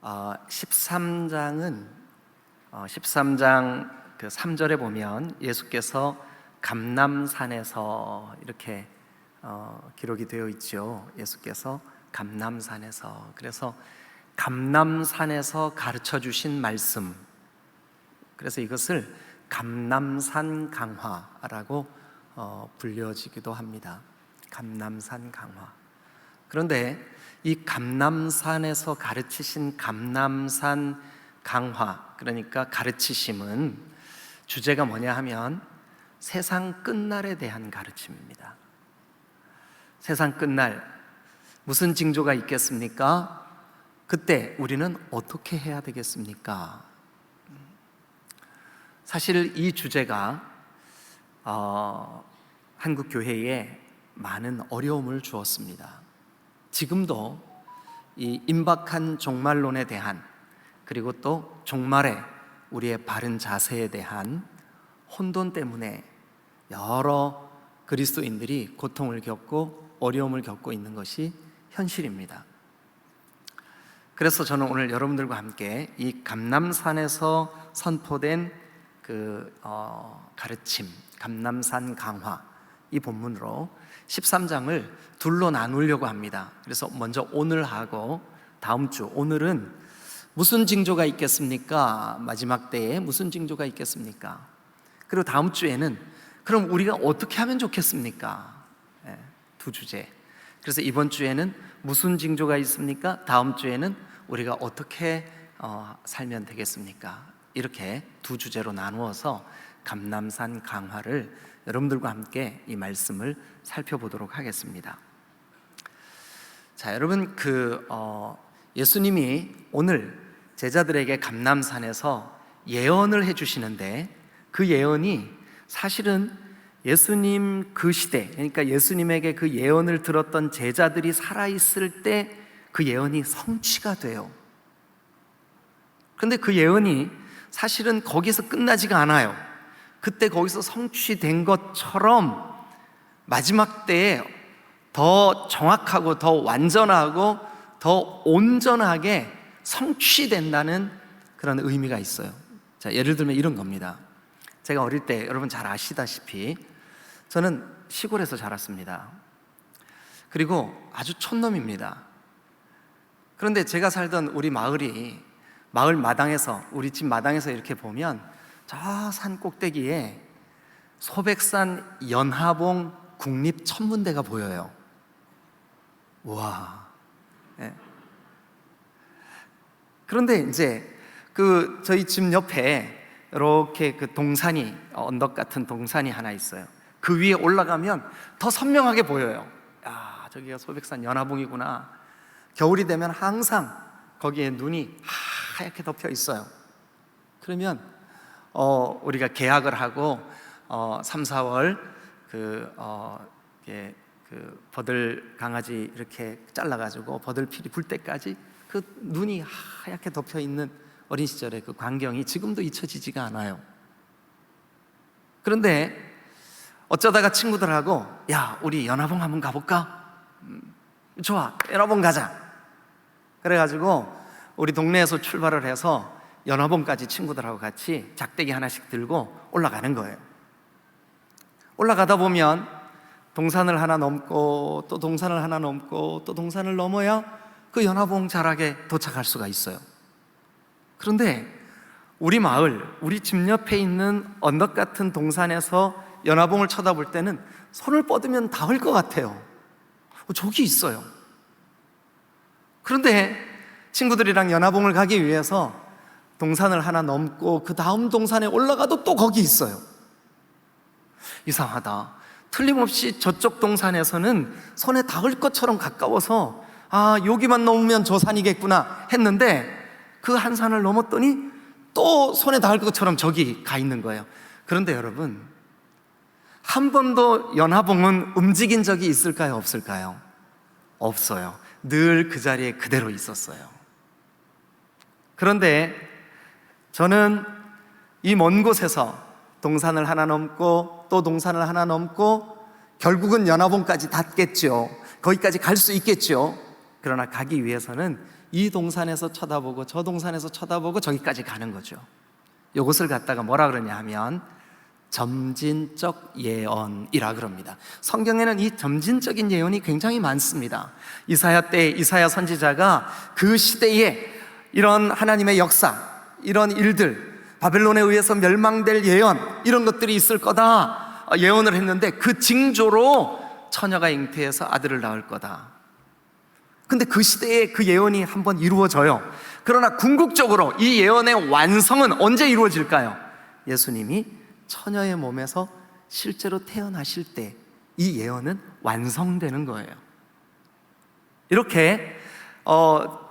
13장은 13장 그 3절에 보면 예수께서 감람산에서 이렇게 기록이 되어 있죠. 예수께서 감람산에서, 그래서 감람산에서 가르쳐 주신 말씀, 그래서 이것을 감람산 강화라고 불려지기도 합니다. 감람산 강화. 그런데 이 감람산에서 가르치신 감람산 강화, 그러니까 가르치심은 주제가 뭐냐 하면 세상 끝날에 대한 가르침입니다. 세상 끝날, 무슨 징조가 있겠습니까? 그때 우리는 어떻게 해야 되겠습니까? 사실 이 주제가 한국 교회에 많은 어려움을 주었습니다. 지금도 이 임박한 종말론에 대한, 그리고 또 종말에 우리의 바른 자세에 대한 혼돈 때문에 여러 그리스도인들이 고통을 겪고 어려움을 겪고 있는 것이 현실입니다. 그래서 저는 오늘 여러분들과 함께 이 감람산에서 선포된 가르침, 감람산 강화, 이 본문으로 13장을 둘로 나누려고 합니다. 그래서 먼저 오늘 하고 다음 주, 오늘은 무슨 징조가 있겠습니까? 마지막 때에 무슨 징조가 있겠습니까? 그리고 다음 주에는 그럼 우리가 어떻게 하면 좋겠습니까? 두 주제. 그래서 이번 주에는 무슨 징조가 있습니까? 다음 주에는 우리가 어떻게 살면 되겠습니까? 이렇게 두 주제로 나누어서 감람산 강화를 여러분들과 함께 이 말씀을 살펴보도록 하겠습니다. 자, 여러분, 예수님이 오늘 제자들에게 감람산에서 예언을 해주시는데, 그 예언이 사실은 예수님 그 시대, 그러니까 예수님에게 그 예언을 들었던 제자들이 살아있을 때 그 예언이 성취가 돼요. 그런데 그 예언이 사실은 거기서 끝나지가 않아요. 그때 거기서 성취된 것처럼 마지막 때에 더 정확하고 더 완전하고 더 온전하게 성취된다는 그런 의미가 있어요. 자, 예를 들면 이런 겁니다. 제가 어릴 때 여러분 잘 아시다시피 저는 시골에서 자랐습니다. 그리고 아주 촌놈입니다. 그런데 제가 살던 우리 마을이 마을 마당에서, 우리 집 마당에서 이렇게 보면 저 산 꼭대기에 소백산 연하봉 국립천문대가 보여요. 와. 네. 그런데 이제 저희 집 옆에 이렇게 동산이, 언덕 같은 동산이 하나 있어요. 그 위에 올라가면 더 선명하게 보여요. 야, 저기가 소백산 연하봉이구나. 겨울이 되면 항상 거기에 눈이 하얗게 덮여 있어요. 그러면 우리가 개학을 하고 3, 4월 버들 강아지 이렇게 잘라가지고 버들피리 불 때까지 그 눈이 하얗게 덮여 있는 어린 시절의 그 광경이 지금도 잊혀지지가 않아요. 그런데 어쩌다가 친구들하고 야, 우리 연화봉 한번 가볼까? 좋아, 연화봉 가자. 그래가지고 우리 동네에서 출발을 해서 연화봉까지 친구들하고 같이 작대기 하나씩 들고 올라가는 거예요. 올라가다 보면 동산을 하나 넘고 또 동산을 하나 넘고 또 동산을 넘어야 그 연화봉 자락에 도착할 수가 있어요. 그런데 우리 마을, 우리 집 옆에 있는 언덕 같은 동산에서 연화봉을 쳐다볼 때는 손을 뻗으면 닿을 것 같아요. 저기 있어요. 그런데 친구들이랑 연화봉을 가기 위해서 동산을 하나 넘고 그 다음 동산에 올라가도 또 거기 있어요. 이상하다. 틀림없이 저쪽 동산에서는 손에 닿을 것처럼 가까워서 여기만 넘으면 저 산이겠구나 했는데 그 한 산을 넘었더니 또 손에 닿을 것처럼 저기 가 있는 거예요. 그런데 여러분, 한 번도 연화봉은 움직인 적이 있을까요? 없을까요? 없어요. 늘 그 자리에 그대로 있었어요. 그런데 저는 이 먼 곳에서 동산을 하나 넘고 또 동산을 하나 넘고 결국은 연화봉까지 닿겠죠. 거기까지 갈 수 있겠죠. 그러나 가기 위해서는 이 동산에서 쳐다보고 저 동산에서 쳐다보고 저기까지 가는 거죠. 이것을 갖다가 뭐라 그러냐 하면 점진적 예언이라 그럽니다. 성경에는 이 점진적인 예언이 굉장히 많습니다. 이사야 때 이사야 선지자가 그 시대에 이런 하나님의 역사, 이런 일들, 바벨론에 의해서 멸망될 예언, 이런 것들이 있을 거다 예언을 했는데 그 징조로 처녀가 잉태해서 아들을 낳을 거다. 근데 그 시대에 그 예언이 한번 이루어져요. 그러나 궁극적으로 이 예언의 완성은 언제 이루어질까요? 예수님이 처녀의 몸에서 실제로 태어나실 때 이 예언은 완성되는 거예요. 이렇게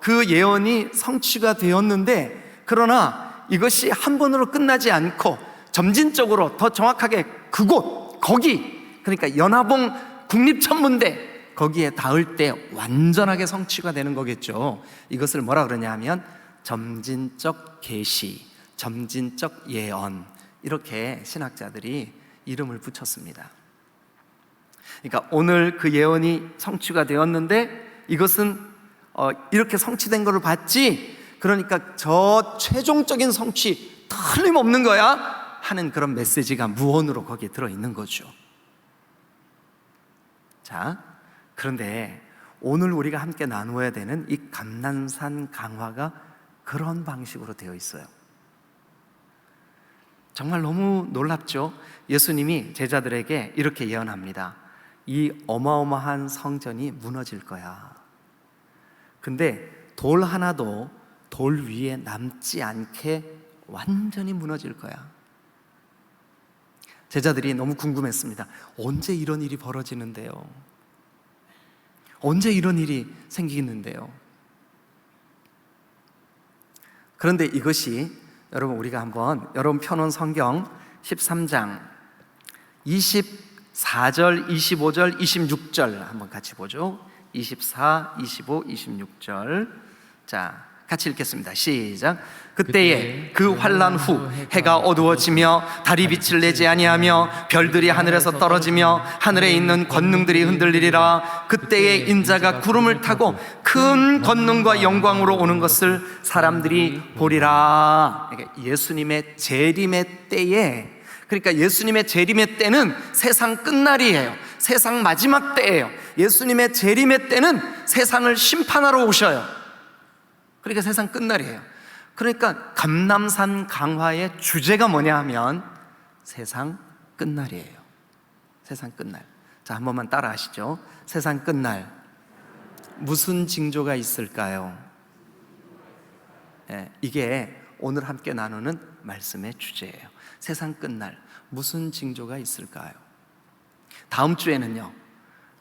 그 예언이 성취가 되었는데, 그러나 이것이 한 번으로 끝나지 않고 점진적으로, 더 정확하게 그곳, 거기, 그러니까 연화봉 국립천문대 거기에 닿을 때 완전하게 성취가 되는 거겠죠. 이것을 뭐라 그러냐 하면 점진적 계시, 점진적 예언, 이렇게 신학자들이 이름을 붙였습니다. 그러니까 오늘 그 예언이 성취가 되었는데 이것은 이렇게 성취된 것을 봤지, 그러니까 저 최종적인 성취 틀림없는 거야 하는 그런 메시지가 무언으로 거기에 들어있는 거죠. 자, 그런데 오늘 우리가 함께 나누어야 되는 이 감난산 강화가 그런 방식으로 되어 있어요. 정말 너무 놀랍죠? 예수님이 제자들에게 이렇게 예언합니다. 이 어마어마한 성전이 무너질 거야. 근데 돌 하나도 돌 위에 남지 않게 완전히 무너질 거야. 제자들이 너무 궁금했습니다. 언제 이런 일이 벌어지는데요? 언제 이런 일이 생기는데요? 그런데 이것이 여러분, 우리가 한번 여러분 펴놓은 성경 13장 24절, 25절, 26절 한번 같이 보죠. 24, 25, 26절. 자, 같이 읽겠습니다. 시작. 그때에 그 환난 후 해가 어두워지며 달이 빛을 내지 아니하며 별들이 하늘에서 떨어지며 하늘에 있는 권능들이 흔들리리라. 그때에 인자가 구름을 타고 큰 권능과 영광으로 오는 것을 사람들이 보리라. 그러니까 예수님의 재림의 때에, 그러니까 예수님의 재림의 때는 세상 끝날이에요. 세상 마지막 때예요. 예수님의 재림의 때는 세상을 심판하러 오셔요. 그러니까 세상 끝날이에요. 그러니까 감람산 강화의 주제가 뭐냐 하면 세상 끝날이에요. 세상 끝날. 자, 한 번만 따라 하시죠. 세상 끝날. 무슨 징조가 있을까요? 네, 이게 오늘 함께 나누는 말씀의 주제예요. 세상 끝날. 무슨 징조가 있을까요? 다음 주에는요,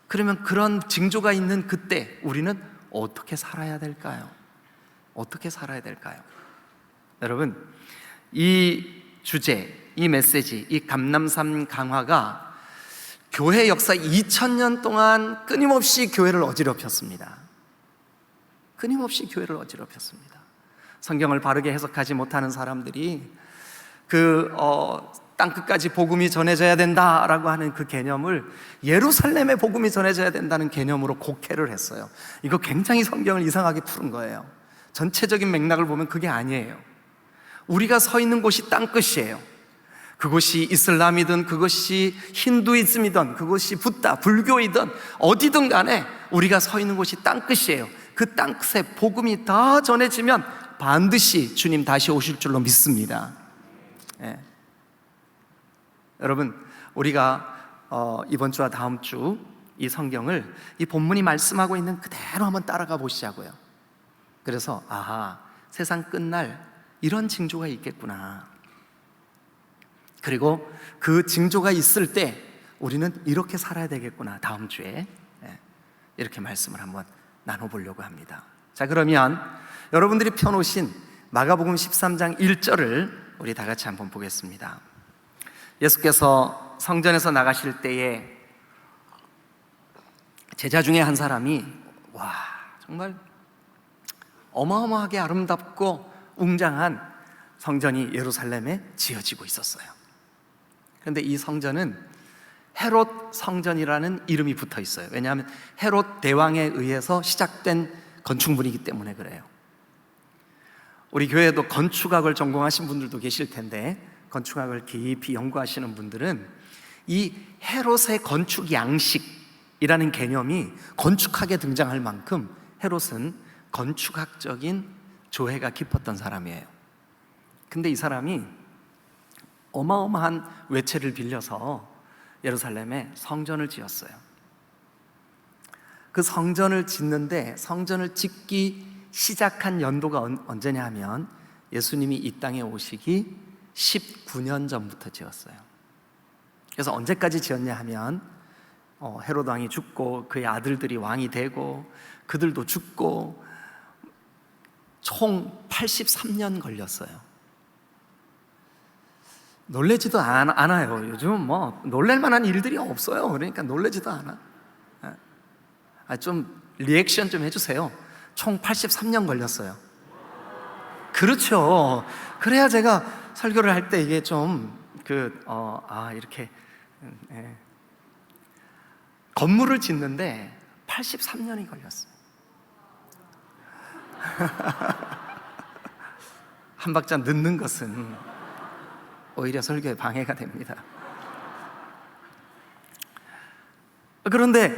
그러면 그런 징조가 있는 그때 우리는 어떻게 살아야 될까요? 어떻게 살아야 될까요? 여러분, 이 주제, 이 메시지, 이 감람산 강화가 교회 역사 2000년 동안 끊임없이 교회를 어지럽혔습니다. 끊임없이 교회를 어지럽혔습니다. 성경을 바르게 해석하지 못하는 사람들이 땅끝까지 복음이 전해져야 된다라고 하는 그 개념을 예루살렘에 복음이 전해져야 된다는 개념으로 곡해를 했어요. 이거 굉장히 성경을 이상하게 푸른 거예요. 전체적인 맥락을 보면 그게 아니에요. 우리가 서 있는 곳이 땅끝이에요. 그곳이 이슬람이든 그것이 힌두이즘이든 그것이 붓다, 불교이든 어디든 간에 우리가 서 있는 곳이 땅끝이에요. 그 땅끝에 복음이 다 전해지면 반드시 주님 다시 오실 줄로 믿습니다. 예. 여러분, 우리가 이번 주와 다음 주 이 성경을 이 본문이 말씀하고 있는 그대로 한번 따라가 보시자고요. 그래서 세상 끝날 이런 징조가 있겠구나. 그리고 그 징조가 있을 때 우리는 이렇게 살아야 되겠구나. 다음 주에 이렇게 말씀을 한번 나눠보려고 합니다. 자, 그러면 여러분들이 펴놓으신 마가복음 13장 1절을 우리 다 같이 한번 보겠습니다. 예수께서 성전에서 나가실 때에 제자 중에 한 사람이 정말 어마어마하게 아름답고 웅장한 성전이 예루살렘에 지어지고 있었어요. 그런데 이 성전은 헤롯 성전이라는 이름이 붙어 있어요. 왜냐하면 헤롯 대왕에 의해서 시작된 건축물이기 때문에 그래요. 우리 교회에도 건축학을 전공하신 분들도 계실 텐데, 건축학을 깊이 연구하시는 분들은 이 헤롯의 건축 양식이라는 개념이 건축학에 등장할 만큼 헤롯은 건축학적인 조예가 깊었던 사람이에요. 근데 이 사람이 어마어마한 외채를 빌려서 예루살렘에 성전을 지었어요. 그 성전을 짓는데, 성전을 짓기 시작한 연도가 언제냐 하면 예수님이 이 땅에 오시기 19년 전부터 지었어요. 그래서 언제까지 지었냐 하면 헤롯 왕이 죽고 그의 아들들이 왕이 되고 그들도 죽고 총 83년 걸렸어요. 놀래지도 않아요. 요즘 뭐 놀랄 만한 일들이 없어요. 그러니까 놀래지도 않아. 좀 리액션 좀 해주세요. 총 83년 걸렸어요. 그렇죠. 그래야 제가 설교를 할 때 이게 좀 이렇게 건물을 짓는데 83년이 걸렸어요. 한 박자 늦는 것은 오히려 설교에 방해가 됩니다. 그런데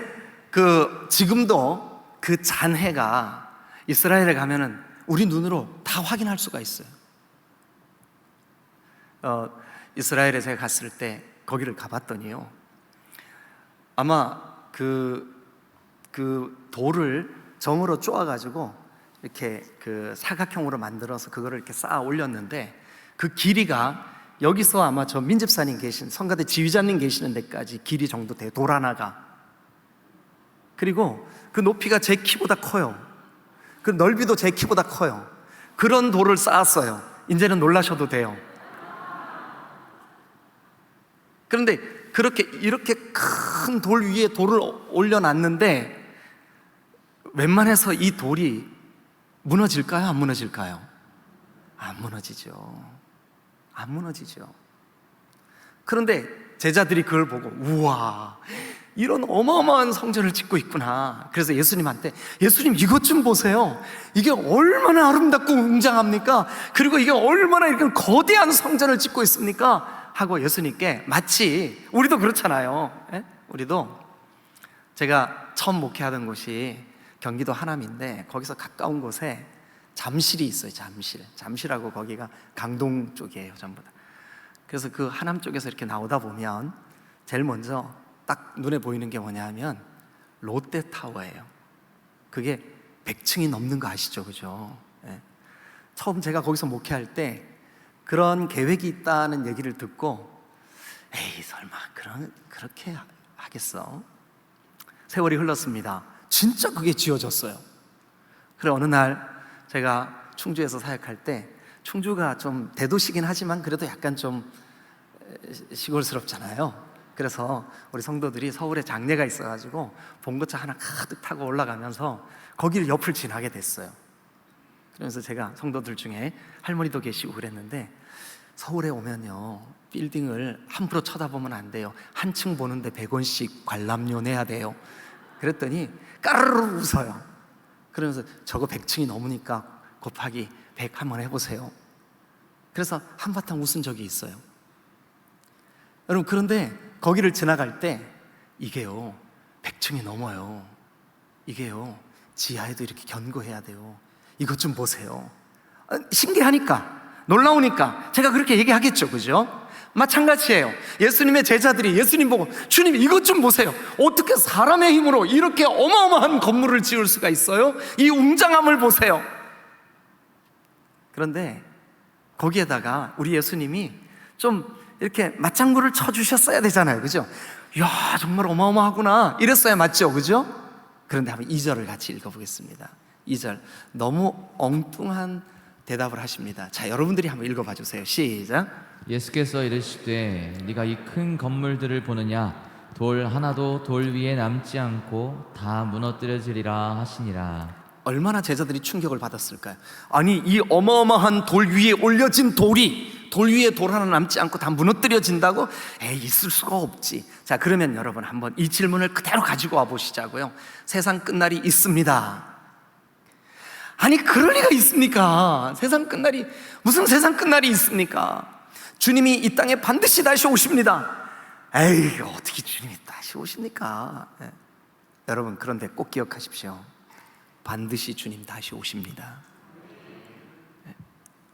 지금도 그 잔해가 이스라엘에 가면은 우리 눈으로 다 확인할 수가 있어요. 이스라엘에 제가 갔을 때 거기를 가봤더니요, 아마 그 돌을 점으로 쪼아가지고 이렇게 사각형으로 만들어서 그거를 이렇게 쌓아 올렸는데, 그 길이가 여기서 아마 저 민집사님 계신 성가대 지휘자님 계시는 데까지 길이 정도 돼요. 돌 하나가. 그리고 그 높이가 제 키보다 커요. 그 넓이도 제 키보다 커요. 그런 돌을 쌓았어요. 이제는 놀라셔도 돼요. 그런데 이렇게 큰 돌 위에 돌을 올려놨는데 웬만해서 이 돌이 무너질까요? 안 무너질까요? 안 무너지죠. 안 무너지죠. 그런데 제자들이 그걸 보고 우와, 이런 어마어마한 성전을 짓고 있구나. 그래서 예수님한테, 예수님 이것 좀 보세요. 이게 얼마나 아름답고 웅장합니까? 그리고 이게 얼마나 이렇게 거대한 성전을 짓고 있습니까? 하고 예수님께, 마치 우리도 그렇잖아요. 예? 우리도, 제가 처음 목회하던 곳이 경기도 하남인데 거기서 가까운 곳에 잠실이 있어요. 잠실하고 거기가 강동 쪽이에요, 전부 다. 그래서 그 하남 쪽에서 이렇게 나오다 보면 제일 먼저 딱 눈에 보이는 게 뭐냐 하면 롯데타워예요. 그게 100층이 넘는 거 아시죠? 그죠? 예. 처음 제가 거기서 목회할 때 그런 계획이 있다는 얘기를 듣고, 에이 설마 그렇게 하겠어? 세월이 흘렀습니다. 진짜 그게 지어졌어요. 그래, 어느 날 제가 충주에서 사역할 때, 충주가 좀 대도시긴 하지만 그래도 약간 좀 시골스럽잖아요. 그래서 우리 성도들이 서울에 장례가 있어가지고 봉고차 하나 가득 타고 올라가면서 거기를 옆을 지나게 됐어요. 그래서 제가 성도들 중에 할머니도 계시고 그랬는데, 서울에 오면요 빌딩을 함부로 쳐다보면 안 돼요. 한 층 보는데 100원씩 관람료 내야 돼요. 그랬더니 까르르 웃어요. 그러면서 저거 100층이 넘으니까 곱하기 100 한번 해보세요. 그래서 한바탕 웃은 적이 있어요. 여러분, 그런데 거기를 지나갈 때 이게요 100층이 넘어요. 이게요 지하에도 이렇게 견고해야 돼요. 이것 좀 보세요. 신기하니까, 놀라우니까 제가 그렇게 얘기하겠죠. 그죠? 마찬가지예요. 예수님의 제자들이 예수님 보고, 주님 이것 좀 보세요. 어떻게 사람의 힘으로 이렇게 어마어마한 건물을 지을 수가 있어요? 이 웅장함을 보세요. 그런데 거기에다가 우리 예수님이 좀 이렇게 맞장구를 쳐주셨어야 되잖아요. 그죠? 이야 정말 어마어마하구나 이랬어야 맞죠. 그죠? 그런데 한번 2절을 같이 읽어보겠습니다. 2절, 너무 엉뚱한 대답을 하십니다. 자, 여러분들이 한번 읽어봐 주세요. 시작. 예수께서 이르시되 네가 이 큰 건물들을 보느냐? 돌 하나도 돌 위에 남지 않고 다 무너뜨려지리라 하시니라. 얼마나 제자들이 충격을 받았을까요? 아니, 이 어마어마한 돌 위에 올려진 돌이, 돌 위에 돌 하나 남지 않고 다 무너뜨려진다고? 에이, 있을 수가 없지. 자, 그러면 여러분 한번 이 질문을 그대로 가지고 와 보시자고요. 세상 끝날이 있습니다. 아니 그럴 리가 있습니까? 세상 끝날이 무슨 세상 끝날이 있습니까? 주님이 이 땅에 반드시 다시 오십니다. 에이 어떻게 주님이 다시 오십니까? 네. 여러분 그런데 꼭 기억하십시오. 반드시 주님 다시 오십니다. 네.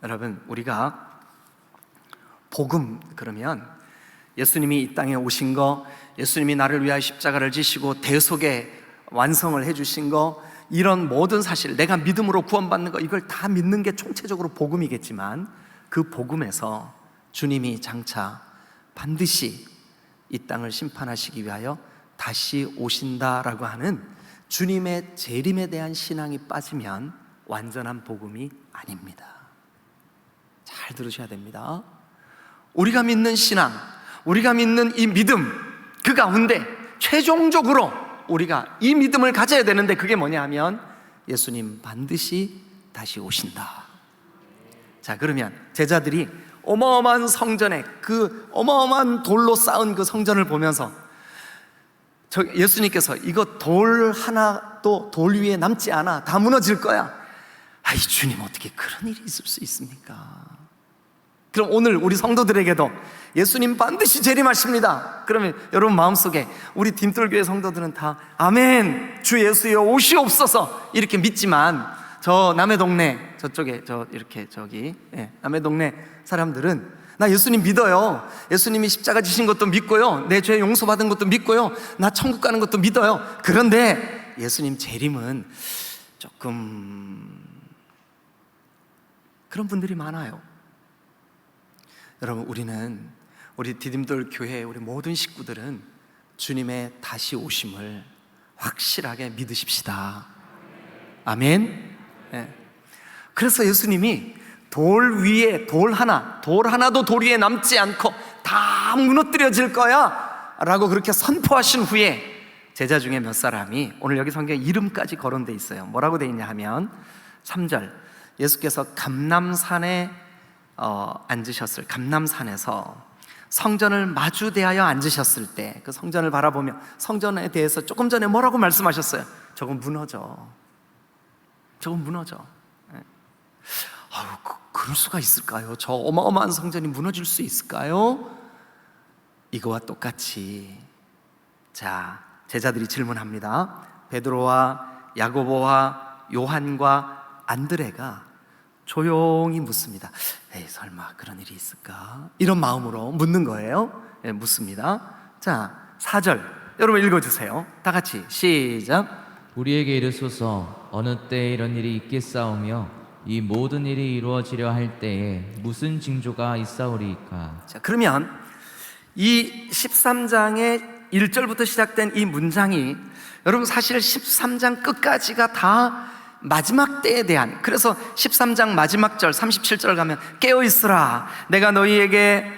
여러분 우리가 복음 그러면 예수님이 이 땅에 오신 거, 예수님이 나를 위하여 십자가를 지시고 대속의 완성을 해주신 거, 이런 모든 사실, 내가 믿음으로 구원받는 거, 이걸 다 믿는 게 총체적으로 복음이겠지만 그 복음에서 주님이 장차 반드시 이 땅을 심판하시기 위하여 다시 오신다라고 하는 주님의 재림에 대한 신앙이 빠지면 완전한 복음이 아닙니다. 잘 들으셔야 됩니다. 우리가 믿는 신앙, 우리가 믿는 이 믿음, 그 가운데 최종적으로 우리가 이 믿음을 가져야 되는데 그게 뭐냐 하면 예수님 반드시 다시 오신다. 자, 그러면 제자들이 어마어마한 성전에, 그 어마어마한 돌로 쌓은 그 성전을 보면서 예수님께서 이거 돌 하나도 돌 위에 남지 않아, 다 무너질 거야. 아이 주님 어떻게 그런 일이 있을 수 있습니까? 그럼 오늘 우리 성도들에게도 예수님 반드시 재림하십니다. 그러면 여러분 마음속에 우리 딤돌교회 성도들은 다 아멘 주 예수여 오시옵소서 이렇게 믿지만, 저 남의 동네 저쪽에 저 이렇게 저기 남의 동네 사람들은 나 예수님 믿어요, 예수님이 십자가 지신 것도 믿고요, 내 죄 용서받은 것도 믿고요, 나 천국 가는 것도 믿어요. 그런데 예수님 재림은 조금 그런 분들이 많아요. 여러분 우리 디딤돌 교회 우리 모든 식구들은 주님의 다시 오심을 확실하게 믿으십시다. 아멘. 네. 그래서 예수님이 돌 위에 돌 하나도 돌 위에 남지 않고 다 무너뜨려질 거야 라고 그렇게 선포하신 후에 제자 중에 몇 사람이, 오늘 여기 성경에 이름까지 거론되어 있어요. 뭐라고 되어 있냐 하면 3절, 예수께서 감람산에 앉으셨을, 감람산에서 성전을 마주 대하여 앉으셨을 때 그 성전을 바라보며 성전에 대해서 조금 전에 뭐라고 말씀하셨어요? 저건 무너져. 그럴 수가 있을까요? 저 어마어마한 성전이 무너질 수 있을까요? 이거와 똑같이 자, 제자들이 질문합니다. 베드로와 야고보와 요한과 안드레가 조용히 묻습니다. 에이 설마 그런 일이 있을까? 이런 마음으로 묻는 거예요. 묻습니다. 자, 4절 여러분 읽어주세요. 다 같이 시작. 우리에게 이르소서 어느 때에 이런 일이 있겠사오며 이 모든 일이 이루어지려 할 때에 무슨 징조가 있사오리이까? 자, 그러면 이 13장의 1절부터 시작된 이 문장이 여러분 사실 13장 끝까지가 다 마지막 때에 대한, 그래서 13장 마지막 절 37절 가면 깨어있으라 내가 너희에게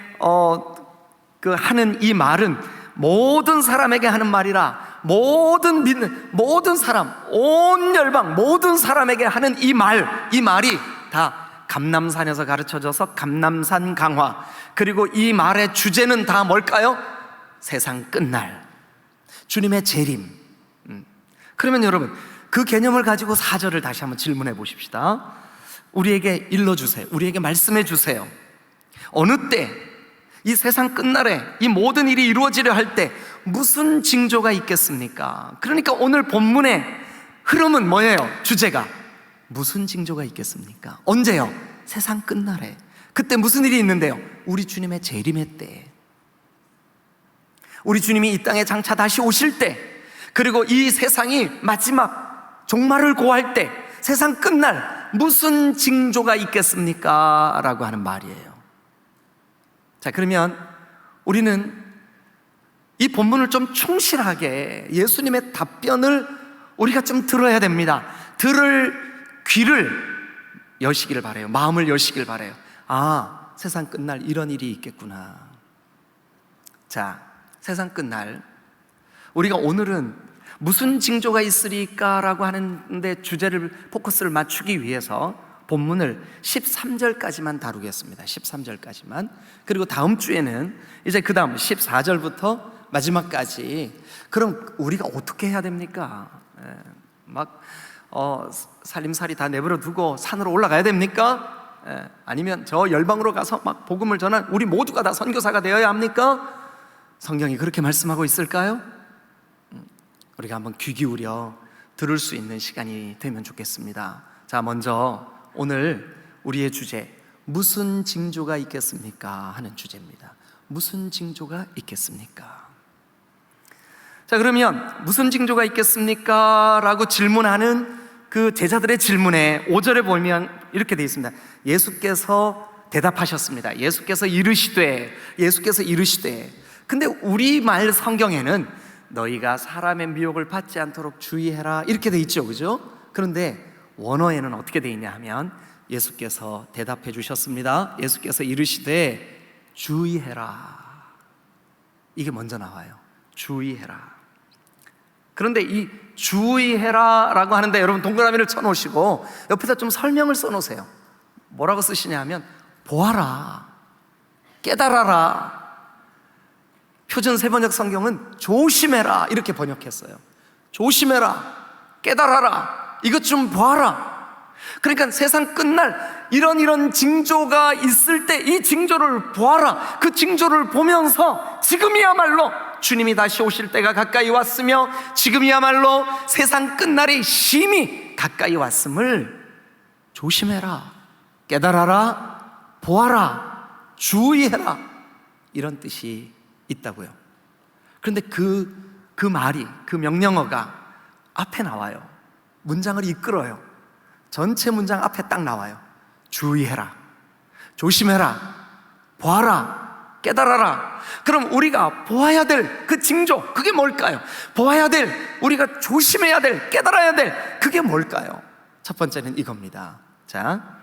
하는 이 말은 모든 사람에게 하는 말이라, 모든 믿는 모든 사람, 온 열방 모든 사람에게 하는 이 말이 다 감람산에서 가르쳐져서 감람산 강화, 그리고 이 말의 주제는 다 뭘까요? 세상 끝날 주님의 재림. 그러면 여러분 그 개념을 가지고 4절을 다시 한번 질문해 보십시다. 우리에게 일러주세요. 우리에게 말씀해 주세요. 어느 때 이 세상 끝날에 이 모든 일이 이루어지려 할 때 무슨 징조가 있겠습니까? 그러니까 오늘 본문의 흐름은 뭐예요? 주제가 무슨 징조가 있겠습니까? 언제요? 세상 끝날에. 그때 무슨 일이 있는데요? 우리 주님의 재림의 때, 우리 주님이 이 땅에 장차 다시 오실 때, 그리고 이 세상이 마지막 종말을 고할 때, 세상 끝날 무슨 징조가 있겠습니까? 라고 하는 말이에요. 자, 그러면 우리는 이 본문을 좀 충실하게 예수님의 답변을 우리가 좀 들어야 됩니다. 들을 귀를 여시기를 바라요. 마음을 여시기를 바라요. 아, 세상 끝날 이런 일이 있겠구나. 자, 세상 끝날 우리가 오늘은 무슨 징조가 있으리까라고 하는데 주제를, 포커스를 맞추기 위해서 본문을 13절까지만 다루겠습니다. 13절까지만. 그리고 다음 주에는 이제 그 다음 14절부터 마지막까지. 그럼 우리가 어떻게 해야 됩니까? 막 살림살이 다 내버려 두고 산으로 올라가야 됩니까? 아니면 저 열방으로 가서 막 복음을 전한 우리 모두가 다 선교사가 되어야 합니까? 성경이 그렇게 말씀하고 있을까요? 우리가 한번 귀 기울여 들을 수 있는 시간이 되면 좋겠습니다. 자, 먼저 오늘 우리의 주제, 무슨 징조가 있겠습니까? 하는 주제입니다. 무슨 징조가 있겠습니까? 자, 그러면 무슨 징조가 있겠습니까? 라고 질문하는 그 제자들의 질문에 5절에 보면 이렇게 되어 있습니다. 예수께서 대답하셨습니다. 예수께서 이르시되. 근데 우리말 성경에는 너희가 사람의 미혹을 받지 않도록 주의해라 이렇게 되어 있죠, 그죠? 그런데 원어에는 어떻게 되어 있냐 하면 예수께서 대답해 주셨습니다. 예수께서 이르시되 주의해라. 이게 먼저 나와요. 주의해라. 그런데 이 주의해라 라고 하는데 여러분 동그라미를 쳐놓으시고 옆에다 좀 설명을 써놓으세요. 뭐라고 쓰시냐 하면 보아라, 깨달아라. 표준 세번역 성경은 조심해라 이렇게 번역했어요. 조심해라, 깨달아라, 이것 좀 보아라. 그러니까 세상 끝날 이런 징조가 있을 때 이 징조를 보아라. 그 징조를 보면서 지금이야말로 주님이 다시 오실 때가 가까이 왔으며 지금이야말로 세상 끝날이 심히 가까이 왔음을 조심해라, 깨달아라, 보아라, 주의해라, 이런 뜻이 있다고요. 그런데 그 말이, 그 명령어가 앞에 나와요. 문장을 이끌어요. 전체 문장 앞에 딱 나와요. 주의해라, 조심해라, 보아라, 깨달아라. 그럼 우리가 보아야 될 그 징조, 그게 뭘까요? 보아야 될, 우리가 조심해야 될, 깨달아야 될 그게 뭘까요? 첫 번째는 이겁니다. 자,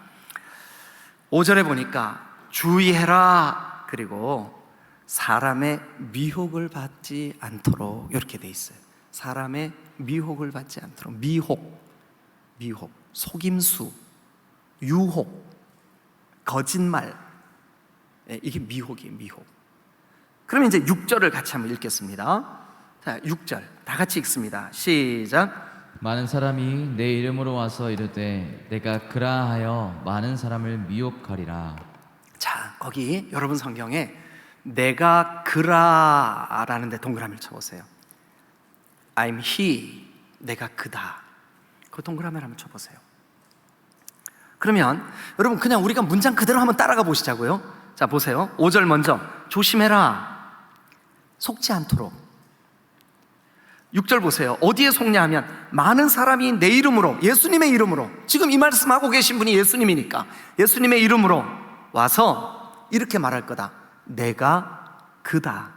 5절에 보니까 주의해라, 그리고 사람의 미혹을 받지 않도록 이렇게 돼 있어요. 사람의 미혹을 받지 않도록. 미혹, 속임수, 유혹, 거짓말, 이게 미혹이에요. 미혹. 그러면 이제 6절을 같이 한번 읽겠습니다. 자, 6절 다 같이 읽습니다. 시작. 많은 사람이 내 이름으로 와서 이르되 내가 그라하여 많은 사람을 미혹하리라. 자, 거기 여러분 성경에 내가 그라라는 데 동그라미를 쳐보세요. I'm he, 내가 그다. 그 동그라미를 한번 쳐보세요. 그러면 여러분 그냥 우리가 문장 그대로 한번 따라가 보시자고요. 자, 보세요. 5절 먼저 조심해라, 속지 않도록. 6절 보세요. 어디에 속냐 하면 많은 사람이 내 이름으로, 예수님의 이름으로, 지금 이 말씀하고 계신 분이 예수님이니까 예수님의 이름으로 와서 이렇게 말할 거다. 내가 그다,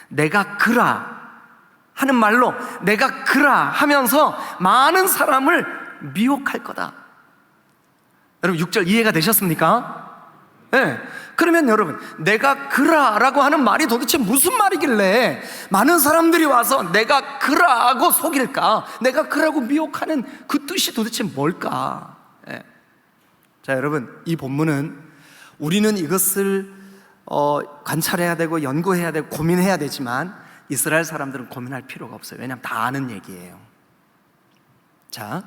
내가 그라 하는 말로 내가 그라 하면서 많은 사람을 미혹할 거다. 여러분 6절 이해가 되셨습니까? 네. 그러면 여러분 내가 그라라고 하는 말이 도대체 무슨 말이길래 많은 사람들이 와서 내가 그라고 속일까? 내가 그라고 미혹하는 그 뜻이 도대체 뭘까? 네. 자, 여러분 이 본문은 우리는 이것을 관찰해야 되고 연구해야 되고 고민해야 되지만 이스라엘 사람들은 고민할 필요가 없어요. 왜냐하면 다 아는 얘기예요. 자,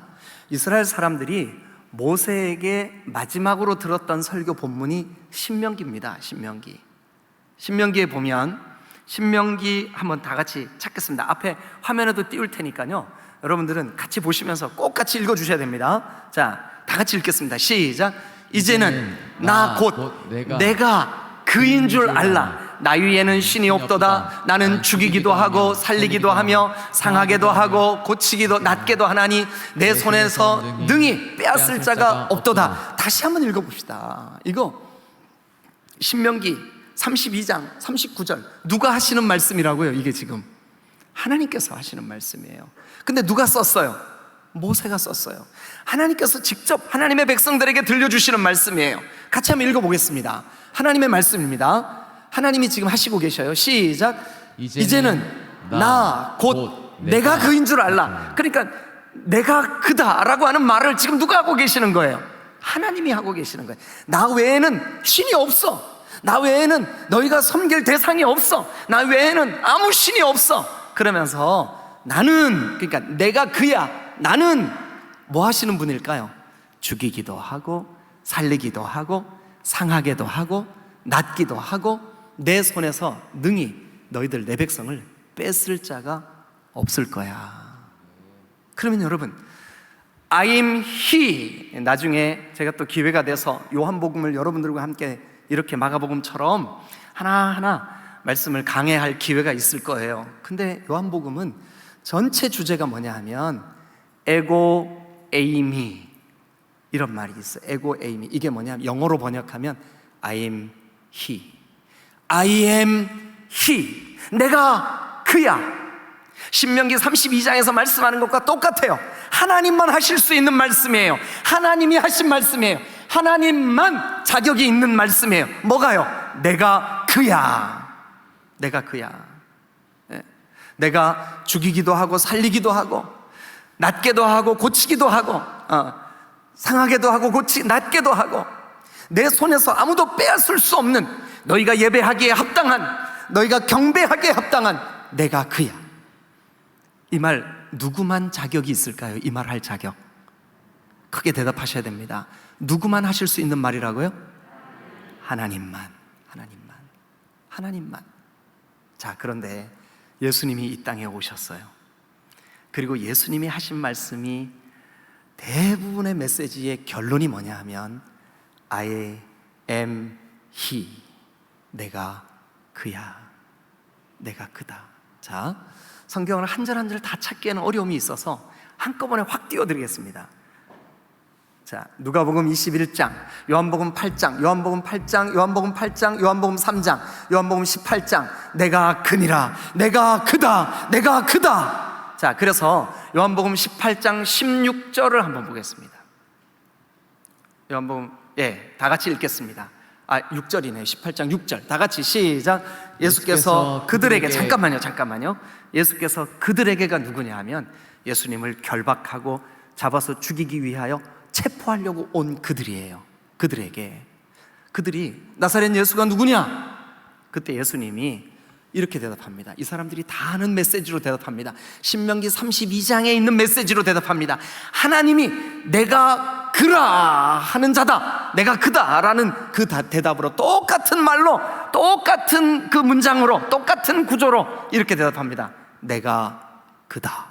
이스라엘 사람들이 모세에게 마지막으로 들었던 설교 본문이 신명기입니다. 신명기에 보면 신명기 한번 다 같이 찾겠습니다. 앞에 화면에도 띄울 테니까요, 여러분들은 같이 보시면서 꼭 같이 읽어주셔야 됩니다. 자, 다 같이 읽겠습니다. 시작. 이제는 나 곧 내가 그인 줄 알라. 나 위에는 신이 없도다. 나는 죽이기도 하고 살리기도 하며 상하게도 하고 고치기도 낫게도 하나니 내 손에서 능히 빼앗을 자가 없도다. 다시 한번 읽어봅시다. 이거 신명기 32장 39절 누가 하시는 말씀이라고요? 이게 지금 하나님께서 하시는 말씀이에요. 근데 누가 썼어요? 모세가 썼어요. 하나님께서 직접 하나님의 백성들에게 들려주시는 말씀이에요. 같이 한번 읽어보겠습니다. 하나님의 말씀입니다. 하나님이 지금 하시고 계셔요. 시작. 이제는 나 곧 내가 그인 줄 알라. 그러니까 내가 그다라고 하는 말을 지금 누가 하고 계시는 거예요? 하나님이 하고 계시는 거예요. 나 외에는 신이 없어. 나 외에는 너희가 섬길 대상이 없어. 나 외에는 아무 신이 없어. 그러면서 나는, 그러니까 내가 그야, 나는 뭐 하시는 분일까요? 죽이기도 하고 살리기도 하고 상하게도 하고 낫기도 하고 내 손에서 능히 너희들 내 백성을 뺏을 자가 없을 거야. 그러면 여러분, I am He, 나중에 제가 또 기회가 돼서 요한복음을 여러분들과 함께 이렇게 마가복음처럼 하나하나 말씀을 강해할 기회가 있을 거예요. 근데 요한복음은 전체 주제가 뭐냐 하면 에고 에이미, 이런 말이 있어요. 에고 에이미. 이게 뭐냐면 영어로 번역하면 I am He, I am He, 내가 그야. 신명기 32장에서 말씀하는 것과 똑같아요. 하나님만 하실 수 있는 말씀이에요. 하나님이 하신 말씀이에요. 하나님만 자격이 있는 말씀이에요. 뭐가요? 내가 그야. 내가 그야. 내가 죽이기도 하고 살리기도 하고 낫게도 하고 고치기도 하고 상하게도 하고 낫게도 하고 내 손에서 아무도 빼앗을 수 없는, 너희가 예배하기에 합당한, 너희가 경배하기에 합당한 내가 그야. 이 말 누구만 자격이 있을까요? 이 말 할 자격. 크게 대답하셔야 됩니다. 누구만 하실 수 있는 말이라고요? 하나님만. 하나님만. 하나님만. 자, 그런데 예수님이 이 땅에 오셨어요. 그리고 예수님이 하신 말씀이 대부분의 메시지의 결론이 뭐냐 하면 I am He, 내가 그야, 내가 그다. 자, 성경을 한 절 한 절 다 찾기에는 어려움이 있어서 한꺼번에 확 띄워드리겠습니다. 자, 누가복음 21장, 요한복음 8장, 요한복음 8장, 요한복음 8장, 요한복음 3장, 요한복음 18장. 내가 그니라, 내가 그다, 내가 그다. 자, 그래서 요한복음 18장 16절을 한번 보겠습니다. 요한복음, 다 같이 읽겠습니다. 6절이네요. 18장 6절. 다 같이 시작. 예수께서 그들에게, 잠깐만요. 예수께서 그들에게가 누구냐 하면 예수님을 결박하고 잡아서 죽이기 위하여 체포하려고 온 그들이에요. 그들이 나사렛 예수가 누구냐? 그때 예수님이 이렇게 대답합니다. 이 사람들이 다 아는 메시지로 대답합니다. 신명기 32장에 있는 메시지로 대답합니다. 하나님이 내가 그라 하는 자다, 내가 그다 라는 그 대답으로 똑같은 말로, 똑같은 그 문장으로, 똑같은 구조로 이렇게 대답합니다. 내가 그다.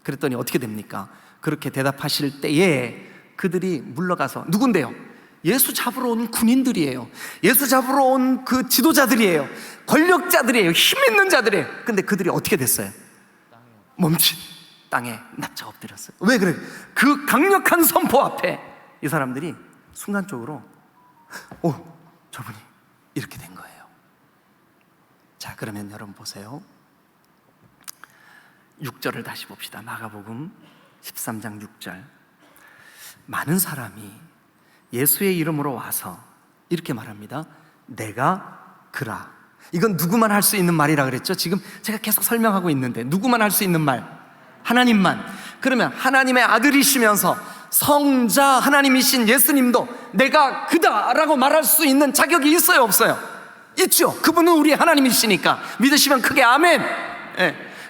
그랬더니 어떻게 됩니까? 그렇게 대답하실 때에 그들이 물러가서, 누군데요? 예수 잡으러 온 군인들이에요. 예수 잡으러 온 그 지도자들이에요. 권력자들이에요. 힘 있는 자들이에요. 근데 그들이 어떻게 됐어요? 멈칫 땅에 납작 엎드렸어요. 왜 그래? 그 강력한 선포 앞에 이 사람들이 순간적으로 저분이 이렇게 된 거예요. 자, 그러면 여러분 보세요. 6절을 다시 봅시다. 마가복음 13장 6절. 많은 사람이 예수의 이름으로 와서 이렇게 말합니다. 내가 그라. 이건 누구만 할 수 있는 말이라 그랬죠? 지금 제가 계속 설명하고 있는데 누구만 할 수 있는 말? 하나님만. 그러면 하나님의 아들이시면서 성자 하나님이신 예수님도 내가 그다 라고 말할 수 있는 자격이 있어요, 없어요? 있죠. 그분은 우리 하나님이시니까 믿으시면 크게 아멘.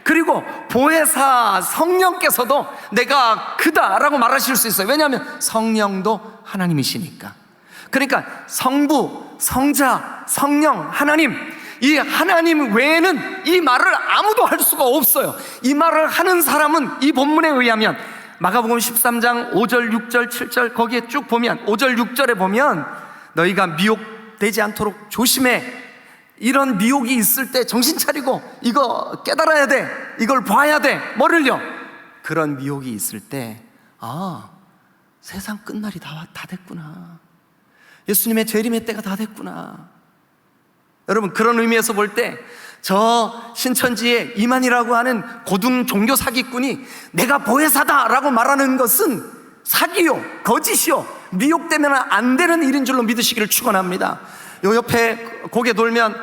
그리고 보혜사 성령께서도 내가 그다 라고 말하실 수 있어요. 왜냐하면 성령도 하나님이시니까. 그러니까 성부, 성자, 성령, 하나님, 이 하나님 외에는 이 말을 아무도 할 수가 없어요. 이 말을 하는 사람은 이 본문에 의하면 마가복음 13장 5절, 6절, 7절 거기에 쭉 보면 5절, 6절에 보면 너희가 미혹되지 않도록 조심해. 이런 미혹이 있을 때 정신 차리고 이거 깨달아야 돼, 이걸 봐야 돼. 뭐를요? 그런 미혹이 있을 때 세상 끝날이 다 됐구나. 예수님의 재림의 때가 다 됐구나. 여러분, 그런 의미에서 볼 때 저 신천지의 이만희라고 하는 고등 종교 사기꾼이 내가 보혜사다라고 말하는 것은 사기요, 거짓이요, 미혹되면 안 되는 일인 줄로 믿으시기를 축원합니다. 요 옆에 고개 돌면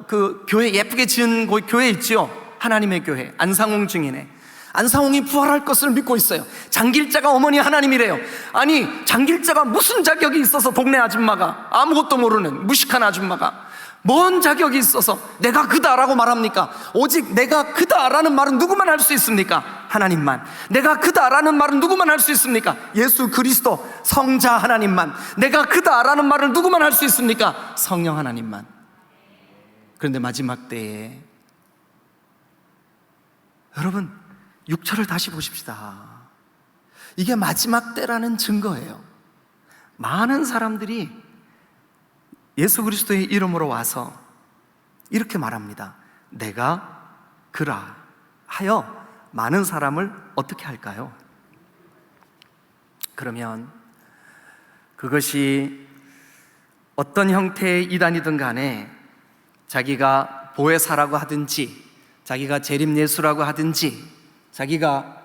그 교회 예쁘게 지은 교회 있죠. 하나님의 교회 안상홍 증인의 안상홍이 부활할 것을 믿고 있어요. 장길자가 어머니 하나님이래요. 아니, 장길자가 무슨 자격이 있어서 동네 아줌마가, 아무것도 모르는 무식한 아줌마가 뭔 자격이 있어서 내가 그다라고 말합니까? 오직 내가 그다라는 말은 누구만 할 수 있습니까? 하나님만. 내가 그다라는 말은 누구만 할 수 있습니까? 예수 그리스도 성자 하나님만. 내가 그다라는 말을 누구만 할 수 있습니까? 성령 하나님만. 그런데 마지막 때에 여러분 6절을 다시 보십시다. 이게 마지막 때라는 증거예요. 많은 사람들이 예수 그리스도의 이름으로 와서 이렇게 말합니다. 내가 그라 하여 많은 사람을 어떻게 할까요? 그러면 그것이 어떤 형태의 이단이든 간에 자기가 보혜사라고 하든지 자기가 재림예수라고 하든지 자기가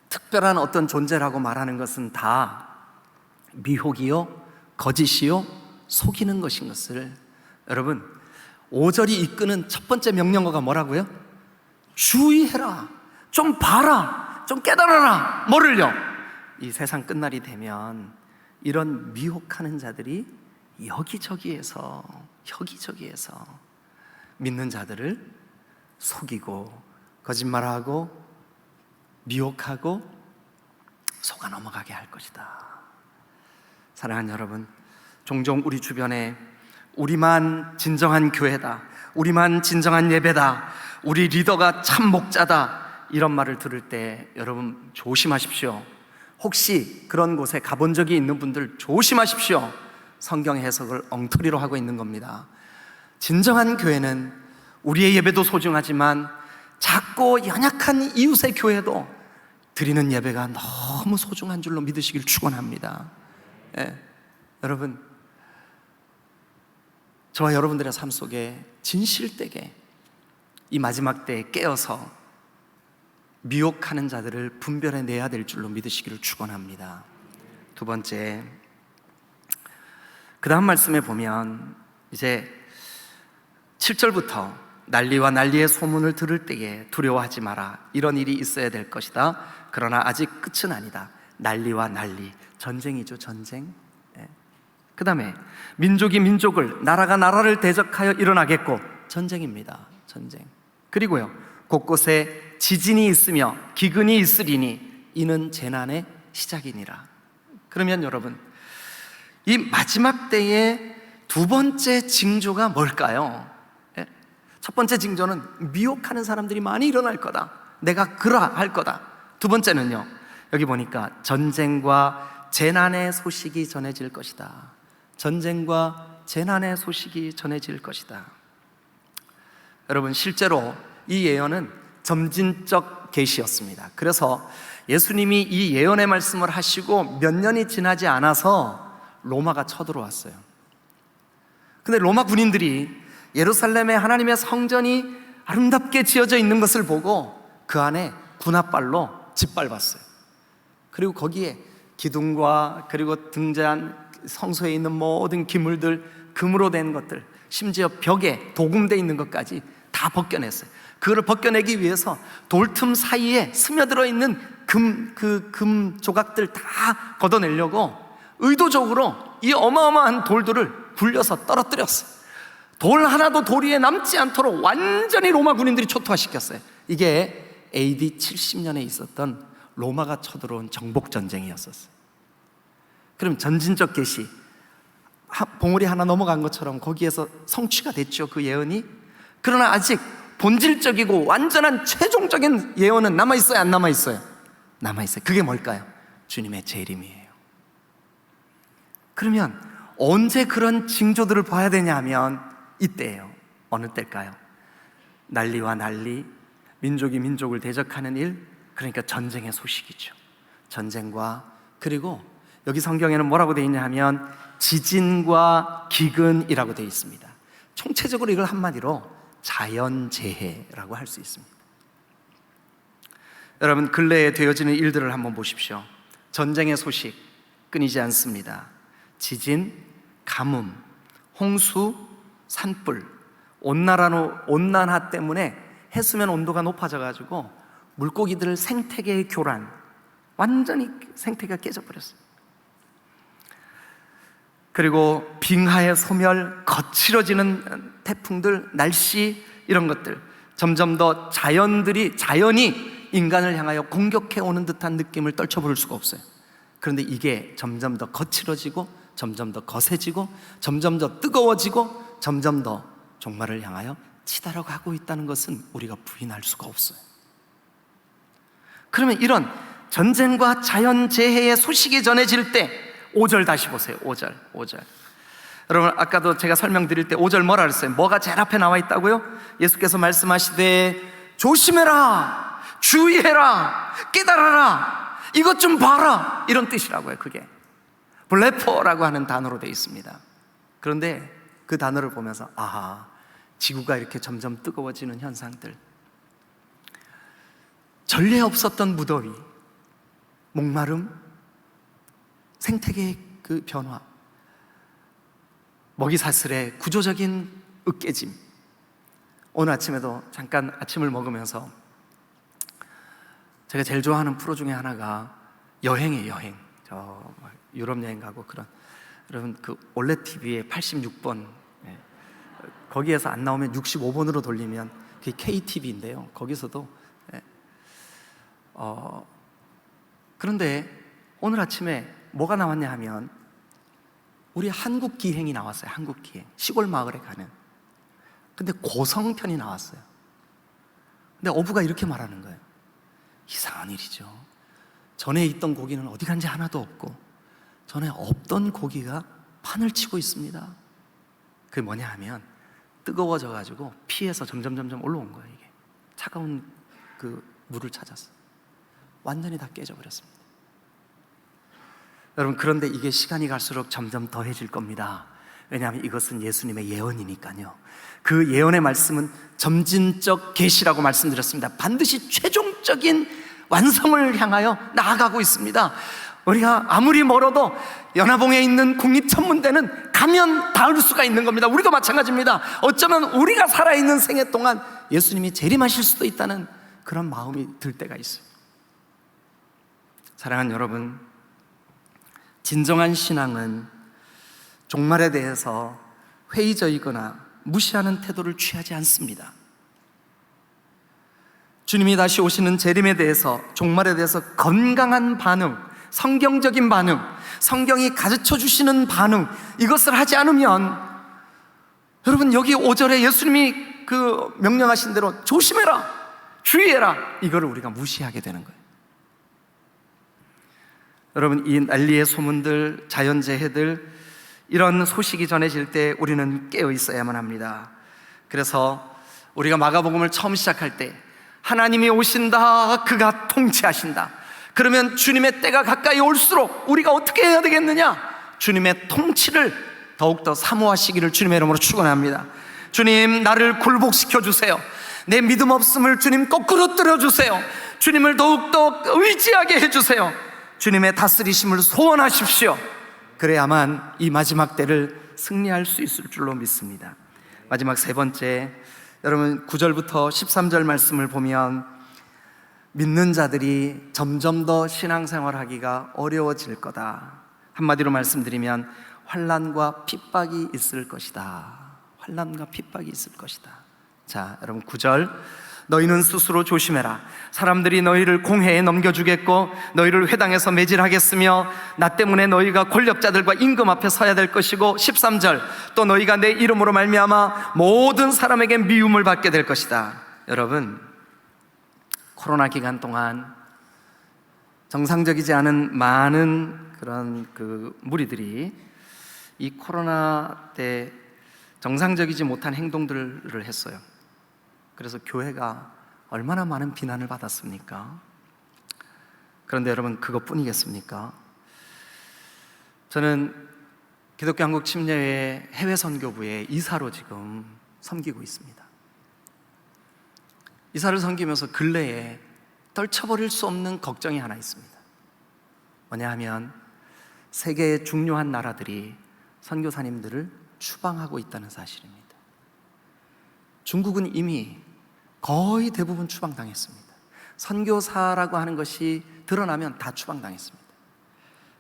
특별한 어떤 존재라고 말하는 것은 다 미혹이요, 거짓이요, 속이는 것인 것을 여러분 5절이 이끄는 첫 번째 명령어가 뭐라고요? 주의해라, 좀 봐라, 좀 깨달아라. 뭐를요? 이 세상 끝날이 되면 이런 미혹하는 자들이 여기저기에서 믿는 자들을 속이고 거짓말하고 미혹하고 속아 넘어가게 할 것이다. 사랑하는 여러분, 종종 우리 주변에 우리만 진정한 교회다, 우리만 진정한 예배다, 우리 리더가 참 목자다, 이런 말을 들을 때 여러분 조심하십시오. 혹시 그런 곳에 가본 적이 있는 분들 조심하십시오. 성경 해석을 엉터리로 하고 있는 겁니다. 진정한 교회는 우리의 예배도 소중하지만 작고 연약한 이웃의 교회도 드리는 예배가 너무 소중한 줄로 믿으시길 축원합니다. 여러분, 저와 여러분들의 삶 속에 진실되게 이 마지막 때에 깨어서 미혹하는 자들을 분별해내야 될 줄로 믿으시기를 축원합니다. 두 번째, 그 다음 말씀에 보면 이제 7절부터 난리와 난리의 소문을 들을 때에 두려워하지 마라. 이런 일이 있어야 될 것이다. 그러나 아직 끝은 아니다. 난리와 난리, 전쟁이죠, 전쟁. 그 다음에 민족이 민족을, 나라가 나라를 대적하여 일어나겠고, 전쟁입니다, 전쟁. 그리고요, 곳곳에 지진이 있으며 기근이 있으리니 이는 재난의 시작이니라. 그러면 여러분, 이 마지막 때의 두 번째 징조가 뭘까요? 첫 번째 징조는 미혹하는 사람들이 많이 일어날 거다, 내가 그라 할 거다. 두 번째는요, 여기 보니까 전쟁과 재난의 소식이 전해질 것이다. 전쟁과 재난의 소식이 전해질 것이다. 여러분, 실제로 이 예언은 점진적 계시였습니다. 그래서 예수님이 이 예언의 말씀을 하시고 몇 년이 지나지 않아서 로마가 쳐들어왔어요. 근데 로마 군인들이 예루살렘에 하나님의 성전이 아름답게 지어져 있는 것을 보고 그 안에 군합발로 짓밟았어요. 그리고 거기에 기둥과 그리고 등잔, 성소에 있는 모든 기물들, 금으로 된 것들, 심지어 벽에 도금되어 있는 것까지 다 벗겨냈어요. 그거를 벗겨내기 위해서 돌틈 사이에 스며들어 있는 금 조각들 다 걷어내려고 의도적으로 이 어마어마한 돌들을 굴려서 떨어뜨렸어요. 돌 하나도 돌 위에 남지 않도록 완전히 로마 군인들이 초토화시켰어요. 이게 AD 70년에 있었던 로마가 쳐들어온 정복전쟁이었었어요. 그럼 전진적 계시, 봉우리 하나 넘어간 것처럼 거기에서 성취가 됐죠, 그 예언이. 그러나 아직 본질적이고 완전한 최종적인 예언은 남아있어요, 안 남아있어요? 남아있어요. 그게 뭘까요? 주님의 재림이에요. 그러면 언제 그런 징조들을 봐야 되냐 하면 이때예요. 어느 때일까요? 난리와 난리, 민족이 민족을 대적하는 일, 그러니까 전쟁의 소식이죠. 전쟁과, 그리고 여기 성경에는 뭐라고 되어 있냐 하면 지진과 기근이라고 되어 있습니다. 총체적으로 이걸 한마디로 자연재해라고 할 수 있습니다. 여러분, 근래에 되어지는 일들을 한번 보십시오. 전쟁의 소식 끊이지 않습니다. 지진, 가뭄, 홍수, 산불, 온난화 때문에 해수면 온도가 높아져가지고 물고기들 생태계의 교란, 완전히 생태계가 깨져버렸어요. 그리고 빙하의 소멸, 거칠어지는 태풍들, 날씨, 이런 것들, 점점 더 자연이 인간을 향하여 공격해 오는 듯한 느낌을 떨쳐버릴 수가 없어요. 그런데 이게 점점 더 거칠어지고 점점 더 거세지고 점점 더 뜨거워지고 점점 더 종말을 향하여 치달아가고 있다는 것은 우리가 부인할 수가 없어요. 그러면 이런 전쟁과 자연재해의 소식이 전해질 때 5절 다시 보세요. 5절. 여러분, 아까도 제가 설명드릴 때 5절 뭐라 그랬어요? 뭐가 제일 앞에 나와 있다고요? 예수께서 말씀하시되 조심해라, 주의해라, 깨달아라, 이것 좀 봐라, 이런 뜻이라고요. 그게 블레포라고 하는 단어로 되어 있습니다. 그런데 그 단어를 보면서 아하, 지구가 이렇게 점점 뜨거워지는 현상들, 전례 없었던 무더위, 목마름, 생태계의 그 변화, 먹이사슬의 구조적인 으깨짐. 오늘 아침에도 잠깐 아침을 먹으면서 제가 제일 좋아하는 프로 중에 하나가 여행이에요. 여행. 저 유럽 여행 가고 그런. 여러분, 그 올레 TV에 86번, 거기에서 안 나오면 65번으로 돌리면 그게 KTV인데요. 거기서도 그런데 오늘 아침에 뭐가 나왔냐 하면 우리 한국 기행이 나왔어요. 한국 기행, 시골 마을에 가는. 근데 고성편이 나왔어요. 근데 어부가 이렇게 말하는 거예요. 이상한 일이죠. 전에 있던 고기는 어디 간지 하나도 없고 전에 없던 고기가 판을 치고 있습니다. 그게 뭐냐 하면 뜨거워져 가지고 피에서 점점 올라온 거예요. 이게 차가운 그 물을 찾았어. 완전히 다 깨져 버렸습니다. 여러분, 그런데 이게 시간이 갈수록 점점 더해질 겁니다. 왜냐하면 이것은 예수님의 예언이니까요. 그 예언의 말씀은 점진적 계시라고 말씀드렸습니다. 반드시 최종적인 완성을 향하여 나아가고 있습니다. 우리가 아무리 멀어도 연화봉에 있는 국립천문대는 가면 닿을 수가 있는 겁니다. 우리도 마찬가지입니다. 어쩌면 우리가 살아있는 생애 동안 예수님이 재림하실 수도 있다는 그런 마음이 들 때가 있어요. 사랑하는 여러분, 진정한 신앙은 종말에 대해서 회의적이거나 무시하는 태도를 취하지 않습니다. 주님이 다시 오시는 재림에 대해서, 종말에 대해서 건강한 반응, 성경적인 반응, 성경이 가르쳐 주시는 반응, 이것을 하지 않으면, 여러분, 여기 5절에 예수님이 그 명령하신 대로 조심해라, 주의해라, 이거를 우리가 무시하게 되는 거예요. 여러분, 이 난리의 소문들, 자연재해들, 이런 소식이 전해질 때 우리는 깨어 있어야만 합니다. 그래서 우리가 마가복음을 처음 시작할 때 하나님이 오신다, 그가 통치하신다. 그러면 주님의 때가 가까이 올수록 우리가 어떻게 해야 되겠느냐? 주님의 통치를 더욱더 사모하시기를 주님의 이름으로 축원합니다. 주님, 나를 굴복시켜 주세요. 내 믿음 없음을 주님 거꾸로 들어 주세요. 주님을 더욱더 의지하게 해주세요. 주님의 다스리심을 소원하십시오. 그래야만 이 마지막 때를 승리할 수 있을 줄로 믿습니다. 마지막 세 번째, 여러분 9절부터 13절 말씀을 보면 믿는 자들이 점점 더 신앙생활하기가 어려워질 거다. 한마디로 말씀드리면 환난과 핍박이 있을 것이다. 환난과 핍박이 있을 것이다. 자, 여러분 9절, 너희는 스스로 조심해라. 사람들이 너희를 공회에 넘겨주겠고 너희를 회당에서 매질하겠으며 나 때문에 너희가 권력자들과 임금 앞에 서야 될 것이고 13절, 또 너희가 내 이름으로 말미암아 모든 사람에게 미움을 받게 될 것이다. 여러분, 코로나 기간 동안 정상적이지 않은 많은 그런 그 무리들이 이 코로나 때 정상적이지 못한 행동들을 했어요. 그래서 교회가 얼마나 많은 비난을 받았습니까? 그런데 여러분, 그것뿐이겠습니까? 저는 기독교 한국 침례회 해외 선교부의 이사로 지금 섬기고 있습니다. 이사를 섬기면서 근래에 떨쳐버릴 수 없는 걱정이 하나 있습니다. 뭐냐 하면 세계의 중요한 나라들이 선교사님들을 추방하고 있다는 사실입니다. 중국은 이미 거의 대부분 추방당했습니다. 선교사라고 하는 것이 드러나면 다 추방당했습니다.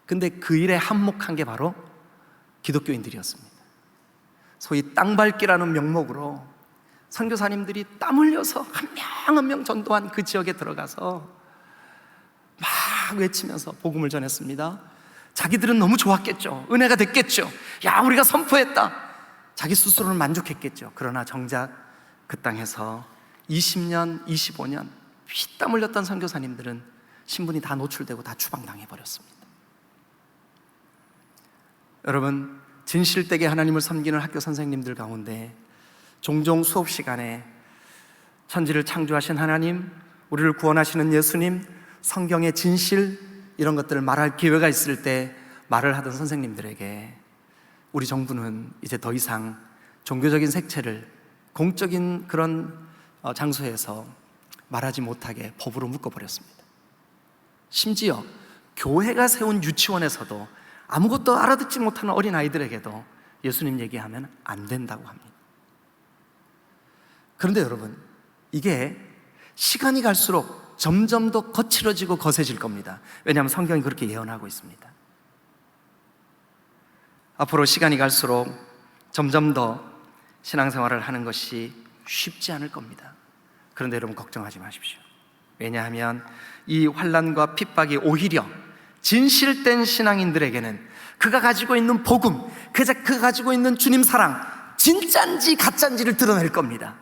근데 그 일에 한몫한 게 바로 기독교인들이었습니다. 소위 땅밟기라는 명목으로 선교사님들이 땀 흘려서 한 명 한 명 전도한 그 지역에 들어가서 막 외치면서 복음을 전했습니다. 자기들은 너무 좋았겠죠. 은혜가 됐겠죠. 야, 우리가 선포했다. 자기 스스로는 만족했겠죠. 그러나 정작 그 땅에서 20년, 25년 피땀 흘렸던 선교사님들은 신분이 다 노출되고 다 추방당해 버렸습니다. 여러분, 진실되게 하나님을 섬기는 학교 선생님들 가운데 종종 수업 시간에 천지를 창조하신 하나님, 우리를 구원하시는 예수님, 성경의 진실, 이런 것들을 말할 기회가 있을 때 말을 하던 선생님들에게 우리 정부는 이제 더 이상 종교적인 색채를 공적인 그런 장소에서 말하지 못하게 법으로 묶어버렸습니다. 심지어 교회가 세운 유치원에서도 아무것도 알아듣지 못하는 어린아이들에게도 예수님 얘기하면 안 된다고 합니다. 그런데 여러분, 이게 시간이 갈수록 점점 더 거칠어지고 거세질 겁니다. 왜냐하면 성경이 그렇게 예언하고 있습니다. 앞으로 시간이 갈수록 점점 더 신앙생활을 하는 것이 쉽지 않을 겁니다. 그런데 여러분, 걱정하지 마십시오. 왜냐하면 이 환난과 핍박이 오히려 진실된 신앙인들에게는 그가 가지고 있는 복음, 그가 가지고 있는 주님 사랑, 진짜인지 가짜인지를 드러낼 겁니다.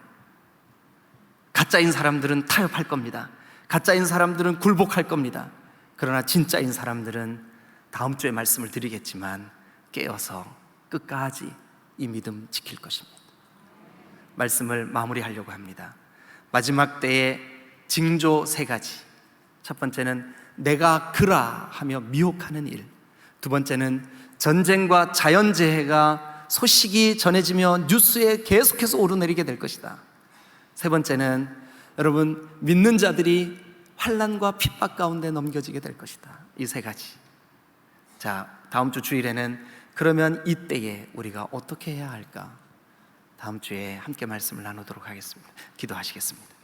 가짜인 사람들은 타협할 겁니다. 가짜인 사람들은 굴복할 겁니다. 그러나 진짜인 사람들은 다음 주에 말씀을 드리겠지만 깨어서 끝까지 이 믿음 지킬 것입니다. 말씀을 마무리하려고 합니다. 마지막 때의 징조 3가지. 첫 번째는 내가 그라 하며 미혹하는 일. 두 번째는 전쟁과 자연재해가 소식이 전해지며 뉴스에 계속해서 오르내리게 될 것이다. 세 번째는 여러분, 믿는 자들이 환난과 핍박 가운데 넘겨지게 될 것이다. 이 3가지. 자, 다음 주 주일에는 그러면 이때에 우리가 어떻게 해야 할까? 다음 주에 함께 말씀을 나누도록 하겠습니다. 기도하시겠습니다.